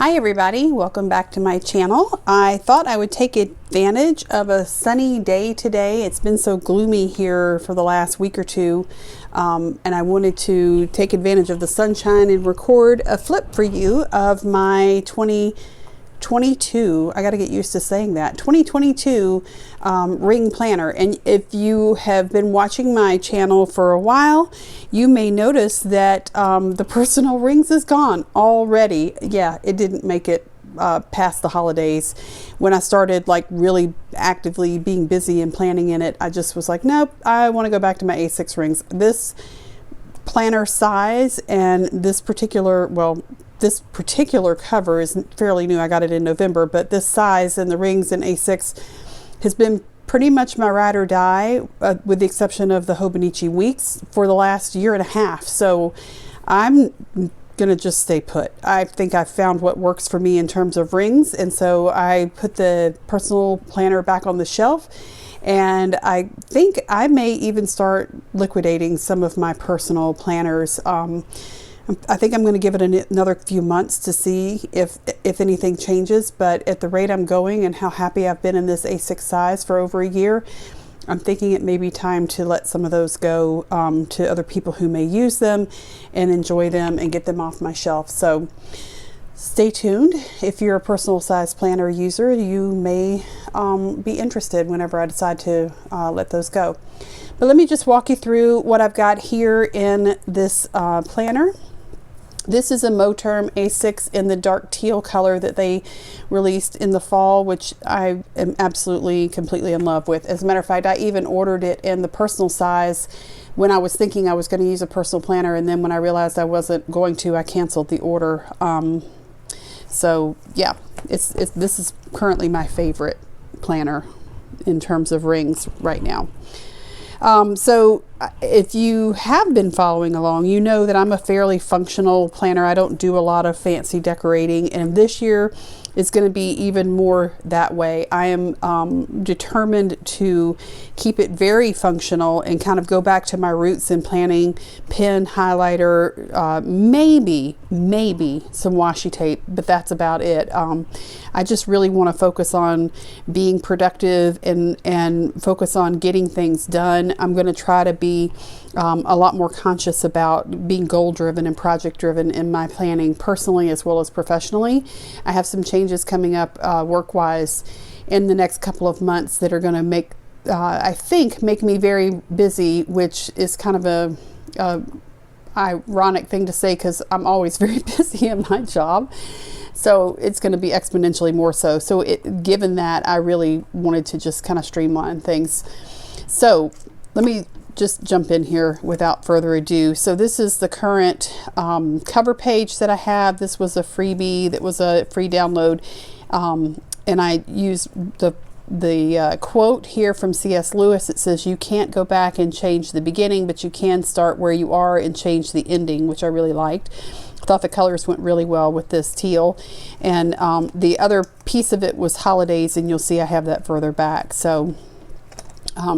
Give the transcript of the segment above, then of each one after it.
Hi everybody, welcome back to my channel. I thought I would take advantage of a sunny day today. It's been so gloomy here for the last week or two, and I wanted to take advantage of the sunshine and record a flip for you of my 2022, I got to get used to saying that, 2022 ring planner. And if you have been watching my channel for a while, you may notice that the personal rings is gone already. Yeah, it didn't make it past the holidays. When I started like really actively being busy and planning in it, I just was like, nope, I want to go back to my A6 rings. This planner size and this particular, cover is fairly new. I got it in November, but this size and the rings in A6 has been pretty much my ride or die, with the exception of the Hobonichi weeks for the last year and a half. So I'm gonna just stay put. I think I've found what works for me in terms of rings, and so I put the personal planner back on the shelf, and I think I may even start liquidating some of my personal planners. I think I'm going to give it another few months to see if anything changes, but at the rate I'm going and how happy I've been in this A6 size for over a year, I'm thinking it may be time to let some of those go to other people who may use them and enjoy them and get them off my shelf. So stay tuned. If you're a personal size planner user, you may be interested whenever I decide to let those go. But let me just walk you through what I've got here in this planner. This is a Moterm A6 in the dark teal color that they released in the fall, which I am absolutely, completely in love with. As a matter of fact, I even ordered it in the personal size when I was thinking I was going to use a personal planner, and then when I realized I wasn't going to, I canceled the order. So yeah, this is currently my favorite planner in terms of rings right now. So if you have been following along, you know that I'm a fairly functional planner. I don't do a lot of fancy decorating, and this year is going to be even more that way. I am determined to keep it very functional and kind of go back to my roots in planning: pen, highlighter, maybe some washi tape, but that's about it. I just really want to focus on being productive and focus on getting things done. I'm going to try to be a lot more conscious about being goal driven and project driven in my planning, personally as well as professionally. I have some changes coming up work wise in the next couple of months that are going to make me very busy, which is kind of a ironic thing to say because I'm always very busy in my job. So it's going to be exponentially more so. So given that, I really wanted to just kind of streamline things. So let me just jump in here without further ado. So this is the current cover page that I have. This was a freebie that was a free download, and I used the quote here from C.S. Lewis. It says, "You can't go back and change the beginning, but you can start where you are and change the ending," which I really liked. I thought the colors went really well with this teal, and the other piece of it was holidays, and you'll see I have that further back. So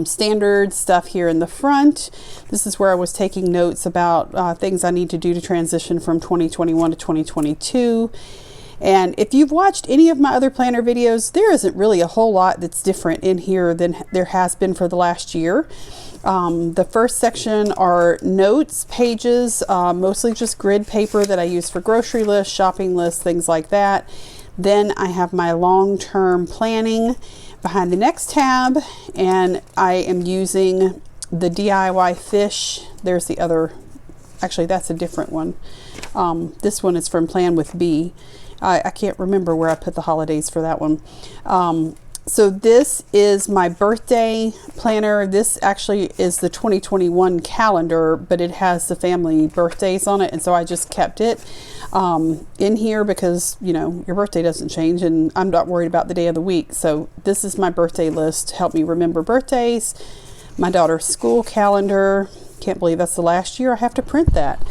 standard stuff here in the front. This is where I was taking notes about things I need to do to transition from 2021 to 2022. And if you've watched any of my other planner videos, there isn't really a whole lot that's different in here than there has been for the last year. The first section are notes pages, mostly just grid paper that I use for grocery lists, shopping lists, things like that. Then I have my long-term planning behind the next tab, and I am using the DIY fish. There's the other, actually that's a different one. This one is from Plan with B. I can't remember where I put the holidays for that one. So this is my birthday planner. This actually is the 2021 calendar, but it has the family birthdays on it, and so I just kept it in here because, you know, your birthday doesn't change, and I'm not worried about the day of the week. So this is my birthday list to help me remember birthdays. My daughter's school calendar. Can't believe that's the last year I have to print that.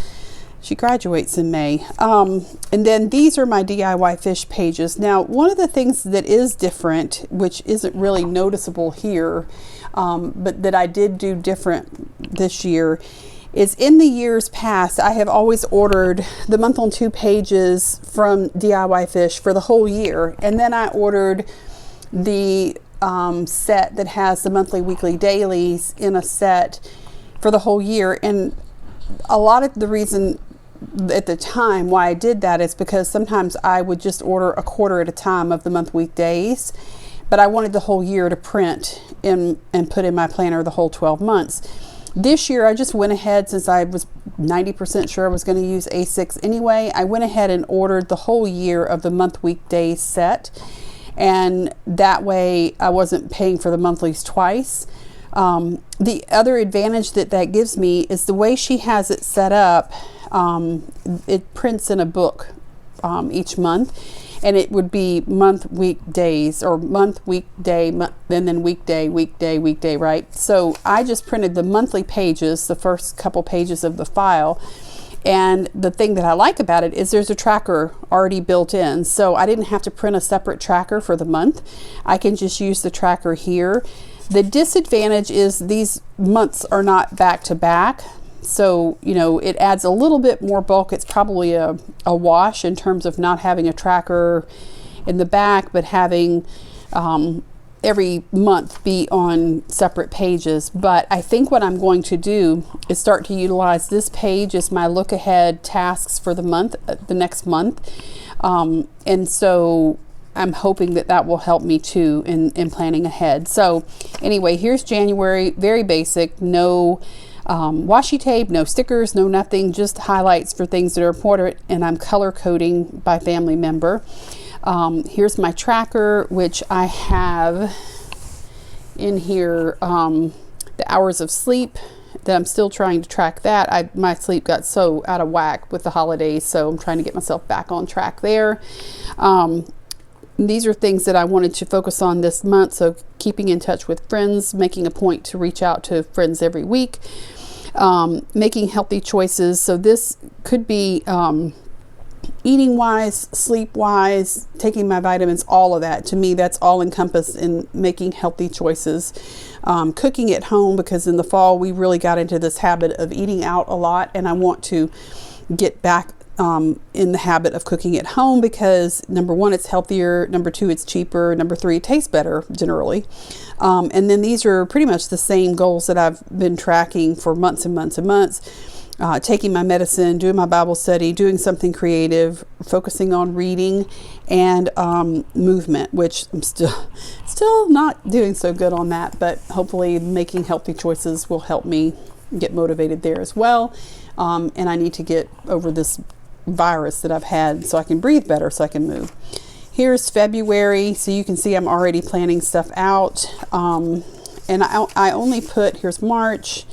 She graduates in May. And then these are my DIY fish pages. Now, one of the things that is different, which isn't really noticeable here, but that I did do different this year, is in the years past, I have always ordered the month on 2 pages from DIY Fish for the whole year. And then I ordered the set that has the monthly, weekly, dailies in a set for the whole year. And a lot of the reason at the time why I did that is because sometimes I would just order a quarter at a time of the month, week, days, but I wanted the whole year to print in and put in my planner the whole 12 months. This year I just went ahead, since I was 90% sure I was going to use A6 anyway, I went ahead and ordered the whole year of the month, week, days set, and that way I wasn't paying for the monthlies twice. The other advantage that gives me is the way she has it set up. It prints in a book each month, and it would be month, week, days, or month, week, day, and then weekday, weekday, weekday, right? So I just printed the monthly pages, the first couple pages of the file. And the thing that I like about it is there's a tracker already built in. So I didn't have to print a separate tracker for the month. I can just use the tracker here. The disadvantage is these months are not back to back. So, you know, it adds a little bit more bulk. It's probably a wash in terms of not having a tracker in the back, but having every month be on separate pages. But I think what I'm going to do is start to utilize this page as my look ahead tasks for the month, the next month. And so I'm hoping that will help me too in planning ahead. So anyway, here's January, very basic, no washi tape, no stickers, no nothing, just highlights for things that are important, and I'm color coding by family member. Here's my tracker, which I have in here, the hours of sleep that I'm still trying to track that. My sleep got so out of whack with the holidays, so I'm trying to get myself back on track there. These are things that I wanted to focus on this month, so keeping in touch with friends, making a point to reach out to friends every week, making healthy choices. So this could be eating wise, sleep wise, taking my vitamins, all of that. To me, that's all encompassed in making healthy choices. Cooking at home, because in the fall we really got into this habit of eating out a lot, and I want to get back in the habit of cooking at home, because number one, it's healthier, number two, it's cheaper, number three, it tastes better generally. And then these are pretty much the same goals that I've been tracking for months and months and months. Taking my medicine, doing my Bible study, doing something creative, focusing on reading, and movement, which I'm still not doing so good on that, but hopefully making healthy choices will help me get motivated there as well. And I need to get over this virus that I've had so I can breathe better, so I can move. Here's February, so you can see I'm already planning stuff out. And I only put, here's March,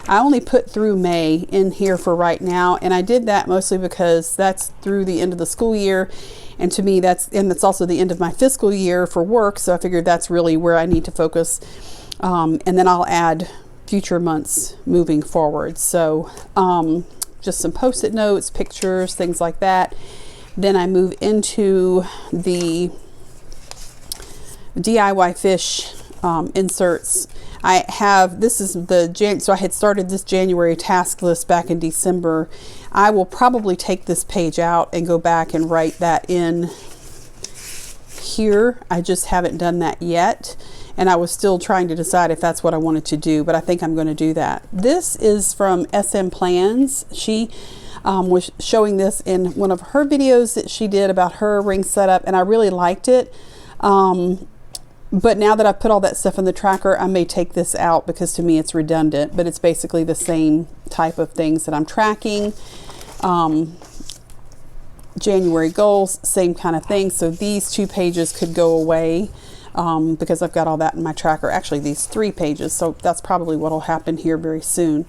I only put through May in here for right now, and I did that mostly because that's through the end of the school year, and to me that's also the end of my fiscal year for work, so I figured that's really where I need to focus, and then I'll add future months moving forward. So just some post-it notes, pictures, things like that. Then I move into the DIY Fish inserts. I have, this is so I had started this January task list back in December. I will probably take this page out and go back and write that in here. I just haven't done that yet, and I was still trying to decide if that's what I wanted to do, but I think I'm going to do that. This is from SM Plans. She was showing this in one of her videos that she did about her ring setup, and I really liked it. But now that I've put all that stuff in the tracker, I may take this out because to me it's redundant, but it's basically the same type of things that I'm tracking. January goals, same kind of thing. So these 2 pages could go away because I've got all that in my tracker. Actually, these 3 pages. So that's probably what will happen here very soon.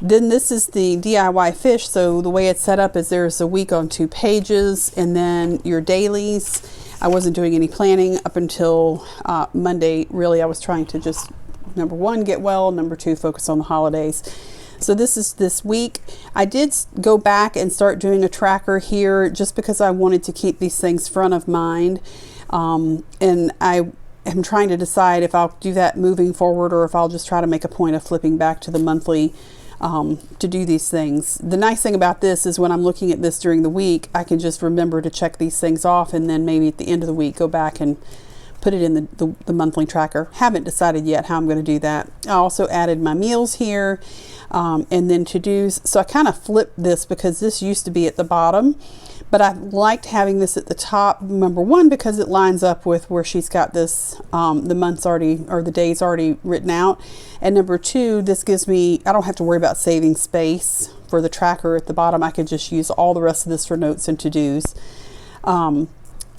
Then this is the DIY Fish. So the way it's set up is there's a week on 2 pages, and then your dailies. I wasn't doing any planning up until Monday. Really, I was trying to just, number one, get well, number two, focus on the holidays. So this is this week. I did go back and start doing a tracker here just because I wanted to keep these things front of mind. And I am trying to decide if I'll do that moving forward or if I'll just try to make a point of flipping back to the monthly to do these things. The nice thing about this is when I'm looking at this during the week, I can just remember to check these things off, and then maybe at the end of the week go back and put it in the monthly tracker. Haven't decided yet how I'm going to do that. I also added my meals here, and then to-dos. So I kind of flipped this because this used to be at the bottom, but I liked having this at the top, number one, because it lines up with where she's got this, the months already, or the days already written out. And number two, this gives me, I don't have to worry about saving space for the tracker at the bottom. I could just use all the rest of this for notes and to-dos.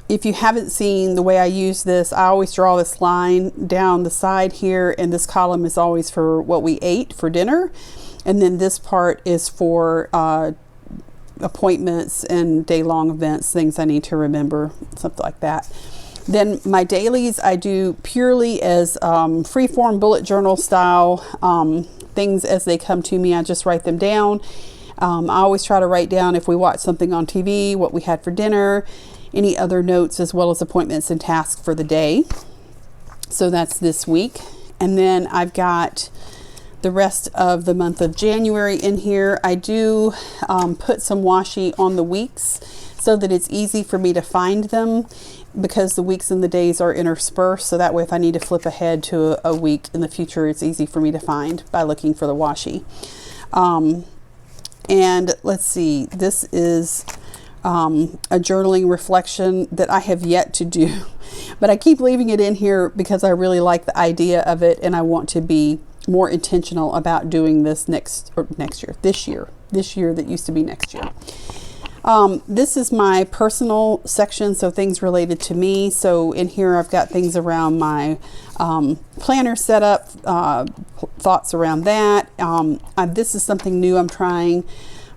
If you haven't seen the way I use this, I always draw this line down the side here, and this column is always for what we ate for dinner. And then this part is for appointments and day-long events, things I need to remember, something like that. Then my dailies I do purely as free-form bullet journal style, things as they come to me. I just write them down. I always try to write down if we watch something on TV, what we had for dinner, any other notes, as well as appointments and tasks for the day. So that's this week. And then I've got the rest of the month of January in here. I do put some washi on the weeks so that it's easy for me to find them, because the weeks and the days are interspersed. So that way if I need to flip ahead to a week in the future, it's easy for me to find by looking for the washi. And let's see, this is a journaling reflection that I have yet to do, but I keep leaving it in here because I really like the idea of it, and I want to be more intentional about doing this this year that used to be next year. This is my personal section, so things related to me. So in here I've got things around my planner setup, thoughts around that. This is something new I'm trying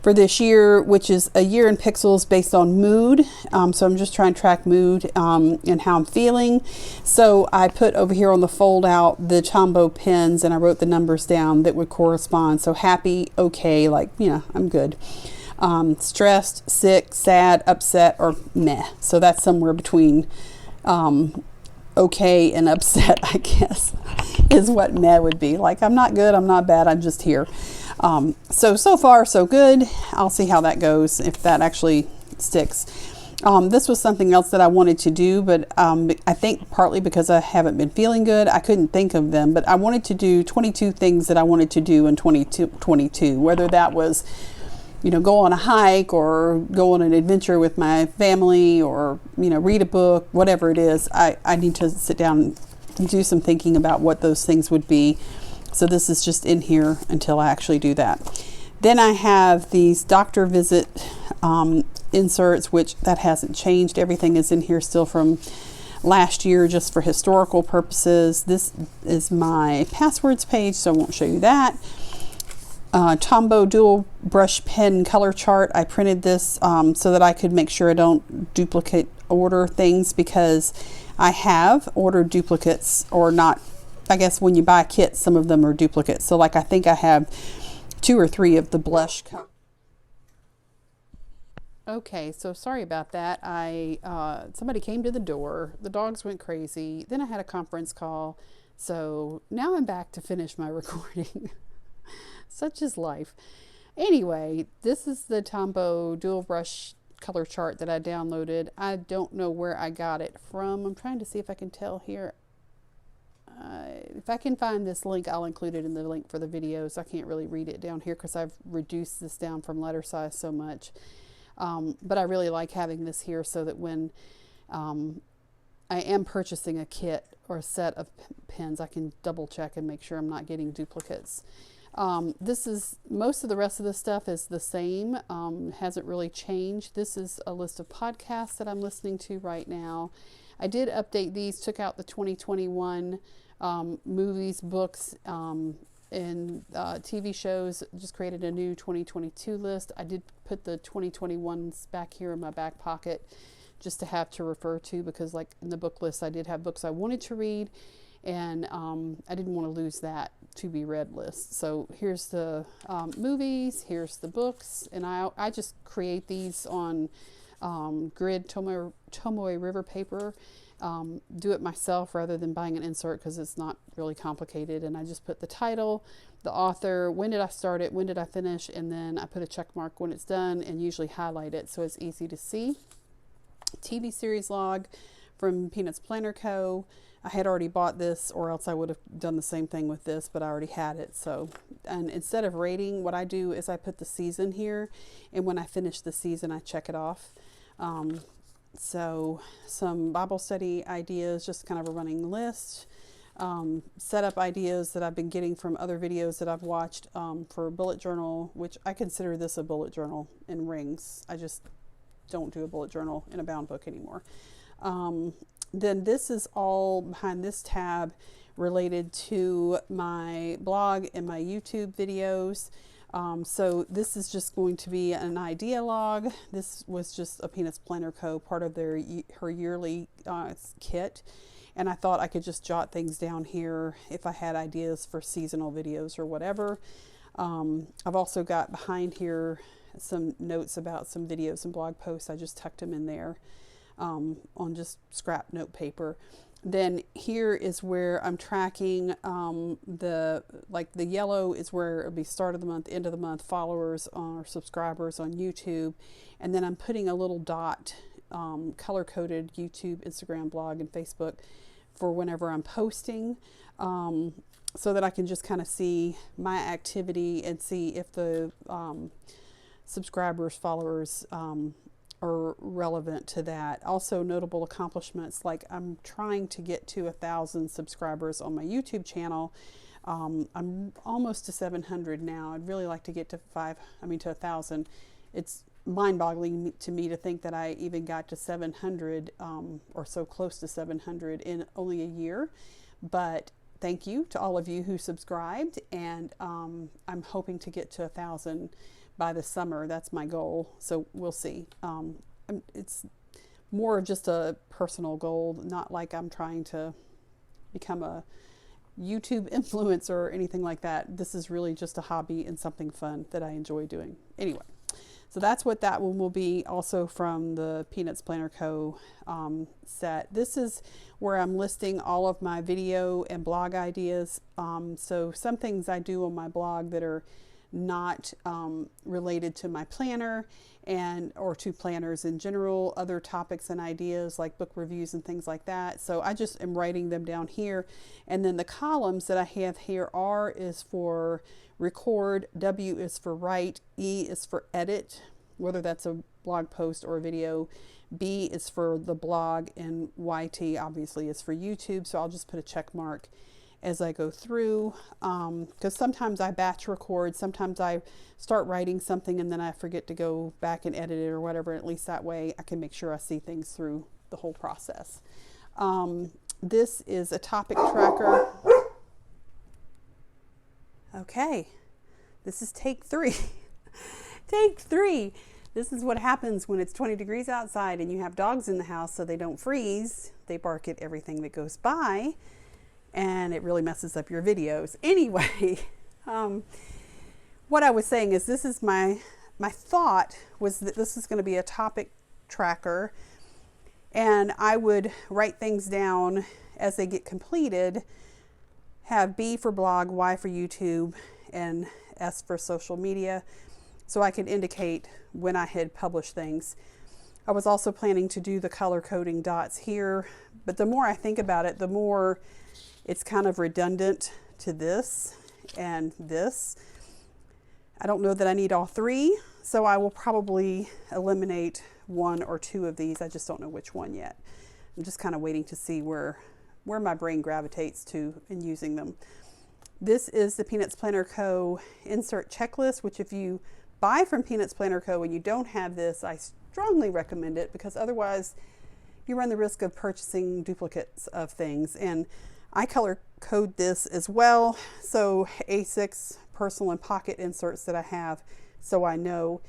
for this year, which is a year in pixels based on mood. So I'm just trying to track mood and how I'm feeling. So I put over here on the fold out the Tombow pens, and I wrote the numbers down that would correspond. So happy, okay, like, you know, I'm good. Stressed, sick, sad, upset, or meh. So that's somewhere between okay and upset, I guess, is what meh would be. Like, I'm not good, I'm not bad, I'm just here. So far so good. I'll see how that goes, if that actually sticks. This was something else that I wanted to do, but I think partly because I haven't been feeling good, I couldn't think of them, but I wanted to do 22 things that I wanted to do in 2022, whether that was, you know, go on a hike or go on an adventure with my family, or, you know, read a book, whatever it is. I need to sit down and do some thinking about what those things would be. So this is just in here until I actually do that. Then I have these doctor visit inserts, which that hasn't changed. Everything is in here still from last year, just for historical purposes. This is my passwords page, so I won't show you that. Tombow dual brush pen color chart. I printed this so that I could make sure I don't duplicate order things, because I have ordered duplicates, or not. I guess when you buy kits, some of them are duplicates. So like, I think I have 2 or 3 of the blush. Okay, so sorry about that. Somebody came to the door. The dogs went crazy. Then I had a conference call. So now I'm back to finish my recording. Such is life. Anyway, this is the Tombow dual brush color chart that I downloaded. I don't know where I got it from. I'm trying to see if I can tell here. If I can find this link, I'll include it in the link for the videos. I can't really read it down here because I've reduced this down from letter size so much. But I really like having this here so that when I am purchasing a kit or a set of pens, I can double check and make sure I'm not getting duplicates. This is, most of the rest of the stuff is the same, hasn't really changed. This is a list of podcasts that I'm listening to right now. I did update these, took out the 2021 movies, books, and TV shows, just created a new 2022 list. I did put the 2021s back here in my back pocket just to have to refer to, because like in the book list, I did have books I wanted to read, and I didn't want to lose that to be read list. So here's the movies, here's the books, and I just create these on grid Tomoe river paper, do it myself rather than buying an insert, because it's not really complicated. And I just put the title, the author, when did I start it, when did I finish, and then I put a check mark when it's done and usually highlight it so it's easy to see. TV series log from Peanuts Planner Co. I had already bought this, or else I would have done the same thing with this, but I already had it. So, and instead of rating, what I do is I put the season here, and when I finish the season, I check it off. So some Bible study ideas, just kind of a running list. Setup ideas that I've been getting from other videos that I've watched for a bullet journal, which I consider this a bullet journal in rings. I just don't do a bullet journal in a bound book anymore. Then this is all behind this tab related to my blog and my YouTube videos. So this is just going to be an idea log. This was just a Peanuts Planner Co. part of her yearly kit. And I thought I could just jot things down here if I had ideas for seasonal videos or whatever. I've also got behind here some notes about some videos and blog posts. I just tucked them in there on just scrap note paper. Then here is where I'm tracking the yellow is where it'll be start of the month, end of the month, followers or subscribers on YouTube. And then I'm putting a little dot, color-coded YouTube, Instagram, blog, and Facebook for whenever I'm posting, so that I can just kind of see my activity and see if the subscribers, followers are relevant to that. Also notable accomplishments, like I'm trying to get to 1,000 subscribers on my YouTube channel. I'm almost to 700 now. I'd really like to get to 1,000. It's mind-boggling to me to think that I even got to 700 or so close to 700 in only a year. But thank you to all of you who subscribed, and I'm hoping to get to 1,000 by the summer. That's my goal. So we'll see. It's more of just a personal goal, not like I'm trying to become a YouTube influencer or anything like that. This is really just a hobby and something fun that I enjoy doing. Anyway, so that's what that one will be, also from the Peanuts Planner Co. set. This is where I'm listing all of my video and blog ideas. So some things I do on my blog that are not related to my planner or to planners in general, other topics and ideas like book reviews and things like that. So I just am writing them down here. And then the columns that I have here, R is for record, W is for write, E is for edit, whether that's a blog post or a video, B is for the blog, and YT obviously is for YouTube. So I'll just put a check mark as I go through, because sometimes I batch record, sometimes I start writing something and then I forget to go back and edit it or whatever. At least that way I can make sure I see things through the whole process. This is a topic tracker. Okay, this is take 3. Take 3. This is what happens when it's 20 degrees outside and you have dogs in the house so they don't freeze. They bark at everything that goes by, and it really messes up your videos. Anyway, what I was saying is this is my thought was that this is going to be a topic tracker, and I would write things down as they get completed, have B for blog, Y for YouTube, and S for social media, so I could indicate when I had published things. I was also planning to do the color coding dots here, but the more I think about it, the more it's kind of redundant to this and this. I don't know that I need all 3, so I will probably eliminate 1 or 2 of these. I just don't know which one yet. I'm just kind of waiting to see where my brain gravitates to in using them. This is the Peanuts Planner Co. insert checklist, which if you buy from Peanuts Planner Co. and you don't have this, I strongly recommend it, because otherwise you run the risk of purchasing duplicates of things. And I color code this as well, so A6 personal and pocket inserts that I have, so I know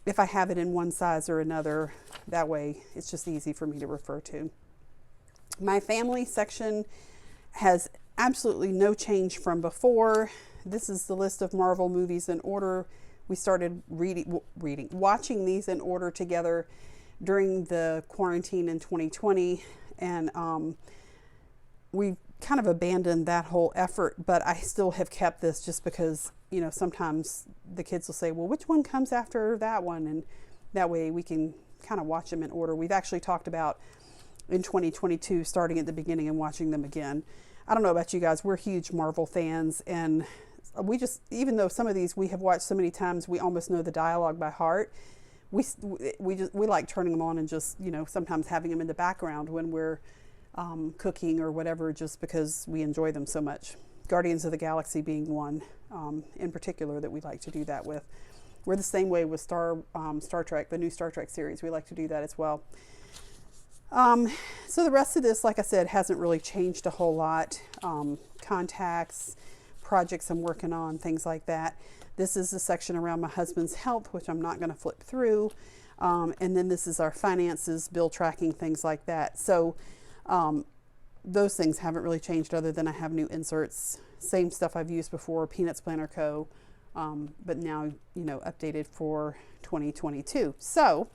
if I have it in one size or another. That way it's just easy for me to refer to. My family section has absolutely no change from before. This is the list of Marvel movies in order. We started watching these in order together during the quarantine in 2020, and we kind of abandoned that whole effort, but I still have kept this just because, you know, sometimes the kids will say, well, which one comes after that one? And that way we can kind of watch them in order. We've actually talked about in 2022 starting at the beginning and watching them again. I don't know about you guys, we're huge Marvel fans, and we just, even though some of these we have watched so many times we almost know the dialogue by heart, we like turning them on and just, you know, sometimes having them in the background when we're cooking or whatever, just because we enjoy them so much. Guardians of the Galaxy being one in particular that we like to do that with. We're the same way with Star Trek, the new Star Trek series. We like to do that as well. So the rest of this, like I said, hasn't really changed a whole lot. Contacts, projects I'm working on, things like that. This is the section around my husband's health, which I'm not going to flip through. And then this is our finances, bill tracking, things like that. So those things haven't really changed, other than I have new inserts. Same stuff I've used before, Peanuts Planner Co. But now, you know, updated for 2022. So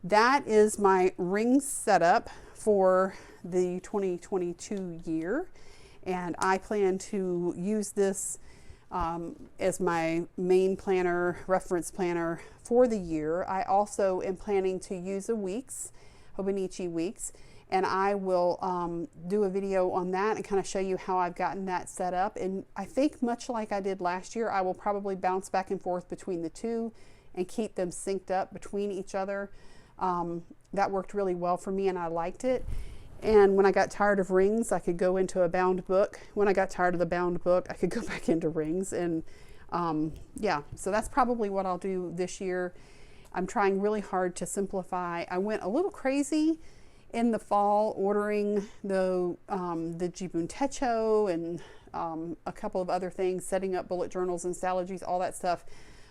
that is my ring setup for the 2022 year. And I plan to use this as my main planner, reference planner for the year. I also am planning to use a weeks, Hobonichi weeks, and I will do a video on that and kind of show you how I've gotten that set up. And I think much like I did last year, I will probably bounce back and forth between the two and keep them synced up between each other. That worked really well for me and I liked it. And when I got tired of rings, I could go into a bound book. When I got tired of the bound book, I could go back into rings. And yeah, so that's probably what I'll do this year. I'm trying really hard to simplify. I went a little crazy in the fall ordering the Jibun Techo and a couple of other things, setting up bullet journals and Stalogies, all that stuff,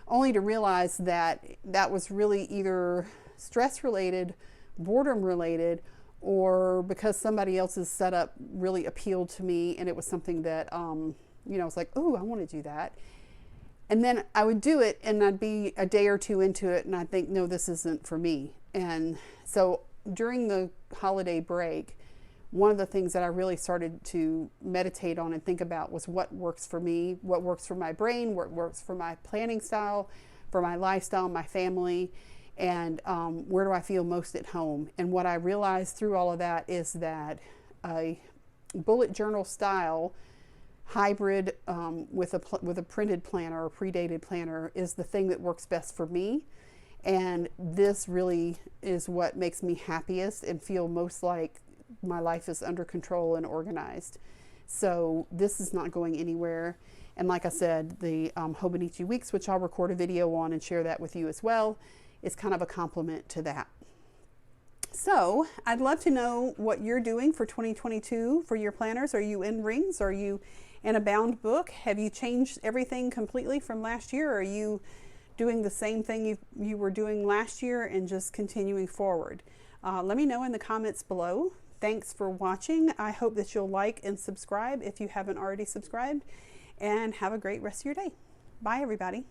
only to realize that that was really either stress related, boredom related, or because somebody else's setup really appealed to me and it was something that, you know, I was like, oh, I want to do that. And then I would do it and I'd be a day or two into it and I'd think, no, this isn't for me. And so during the holiday break, one of the things that I really started to meditate on and think about was what works for me, what works for my brain, what works for my planning style, for my lifestyle, my family, and where do I feel most at home. And what I realized through all of that is that a bullet journal style hybrid with a printed planner or predated planner is the thing that works best for me. And this really is what makes me happiest and feel most like my life is under control and organized. So this is not going anywhere. And like I said, the Hobonichi Weeks, which I'll record a video on and share that with you as well, is kind of a complement to that. So I'd love to know what you're doing for 2022 for your planners. Are you in rings? Are you in a bound book? Have you changed everything completely from last year? Are you doing the same thing you were doing last year and just continuing forward? Let me know in the comments below. Thanks for watching. I hope that you'll like and subscribe if you haven't already subscribed, and have a great rest of your day. Bye, everybody.